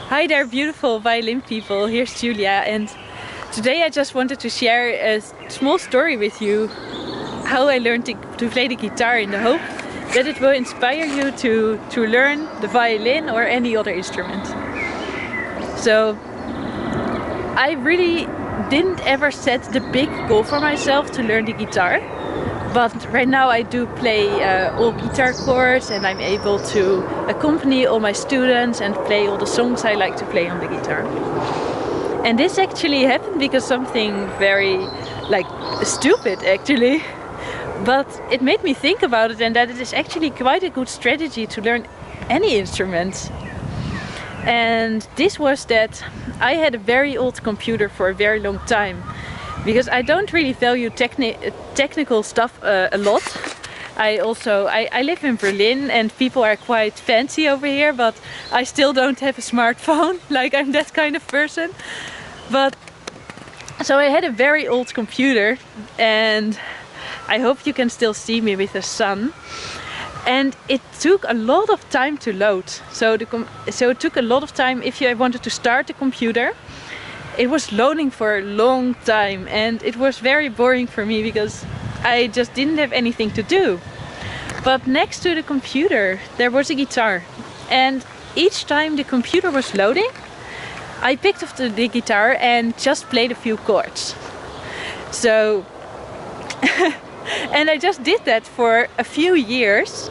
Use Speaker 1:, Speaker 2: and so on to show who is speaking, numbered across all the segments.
Speaker 1: Hi there, beautiful violin people. Here's Julia, and today I just wanted to share a small story with you how I learned to play the guitar, in the hope that it will inspire you to learn the violin or any other instrument. So I really didn't ever set the big goal for myself to learn the guitar, but right now I do play all guitar chords, and I'm able to accompany all my students and play all the songs I like to play on the guitar. And this actually happened because something very stupid actually, but it made me think about it, and that it is actually quite a good strategy to learn any instrument. And this was that I had a very old computer for a very long time, because I don't really value technical stuff a lot. I live in Berlin and people are quite fancy over here, but I still don't have a smartphone. Like, I'm that kind of person. But so I had a very old computer, and I hope you can still see me with the sun. And it took a lot of time to load. So it took a lot of time. If I wanted to start the computer, it was loading for a long time, and it was very boring for me because I just didn't have anything to do. But next to the computer there was a guitar, and each time the computer was loading, I picked up the guitar and just played a few chords. So and I just did that for a few years,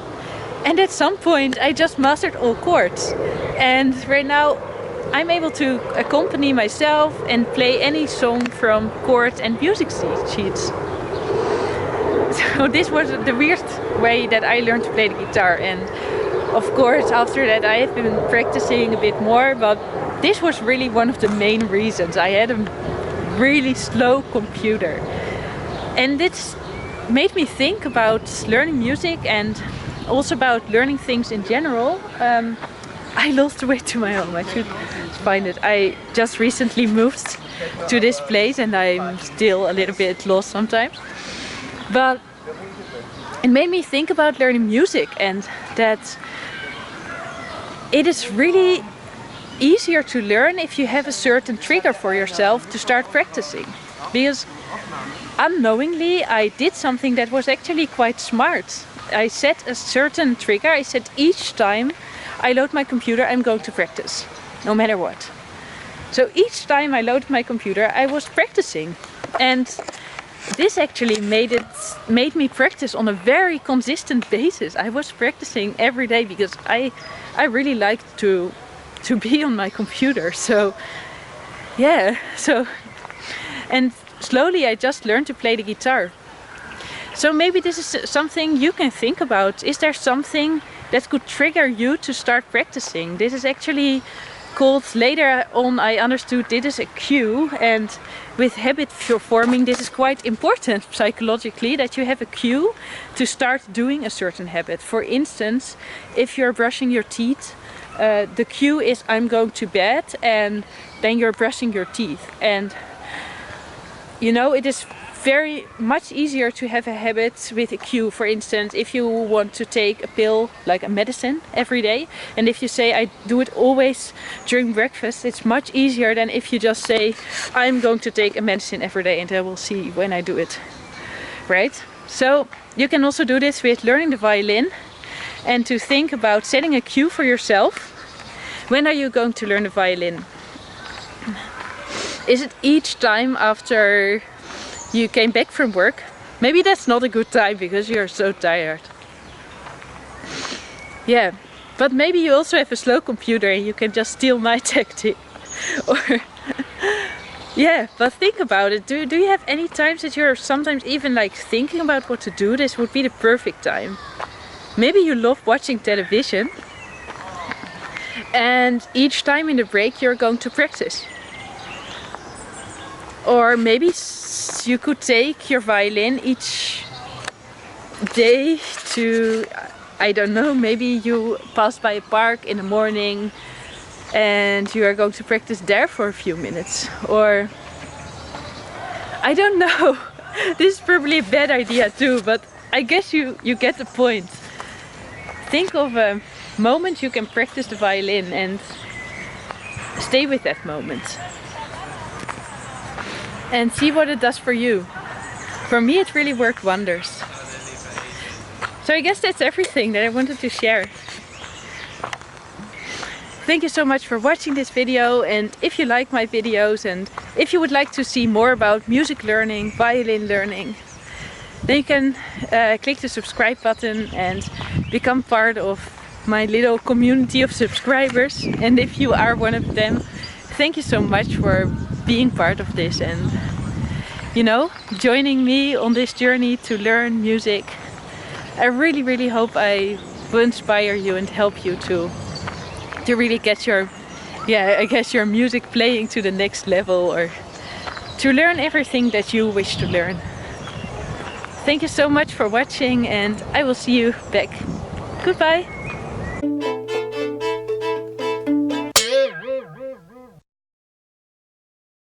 Speaker 1: and at some point I just mastered all chords, and right now I'm able to accompany myself and play any song from chords and music sheets. So this was the weird way that I learned to play the guitar, and of course after that I have been practicing a bit more, but this was really one of the main reasons. I had a really slow computer, and it's made me think about learning music and also about learning things in general. I lost the way to my home. I should find it. I just recently moved to this place and I'm still a little bit lost sometimes. But it made me think about learning music, and that it is really easier to learn if you have a certain trigger for yourself to start practicing. Because unknowingly I did something that was actually quite smart. I set a certain trigger. I said each time I load my computer I'm going to practice, no matter what. So each time I loaded my computer I was practicing, and this actually made me practice on a very consistent basis. I was practicing every day because I really liked to be on my computer. So yeah, and slowly I just learned to play the guitar. So maybe this is something you can think about. Is there something that could trigger you to start practicing? This is actually called, later on I understood, this is a cue, and with habit forming this is quite important psychologically, that you have a cue to start doing a certain habit. For instance, if you're brushing your teeth, the cue is I'm going to bed, and then you're brushing your teeth. And you know, it is very much easier to have a habit with a cue. For instance, if you want to take a pill, like a medicine, every day, and if you say I do it always during breakfast, it's much easier than if you just say I'm going to take a medicine every day and I will see when I do it, right? So you can also do this with learning the violin, and to think about setting a cue for yourself. When are you going to learn the violin? Is it each time after you came back from work? Maybe that's not a good time because you're so tired. Yeah, but maybe you also have a slow computer and you can just steal my tactic. Or yeah, but think about it. Do you have any times that you're sometimes even like thinking about what to do? This would be the perfect time. Maybe you love watching television, and each time in the break you're going to practice. Or maybe you could take your violin each day to, I don't know, maybe you pass by a park in the morning and you are going to practice there for a few minutes. Or I don't know. This is probably a bad idea too, but I guess you get the point. Think of a moment you can practice the violin, and stay with that moment and see what it does for you. For me, it really worked wonders. So I guess that's everything that I wanted to share. Thank you so much for watching this video, and if you like my videos and if you would like to see more about music learning, violin learning, then you can click the subscribe button and become part of my little community of subscribers. And if you are one of them, thank you so much for being part of this and, you know, joining me on this journey to learn music. I really hope I will inspire you and help you to really get your, I guess, your music playing to the next level, or to learn everything that you wish to learn. Thank you so much for watching, and I will see you back. Goodbye!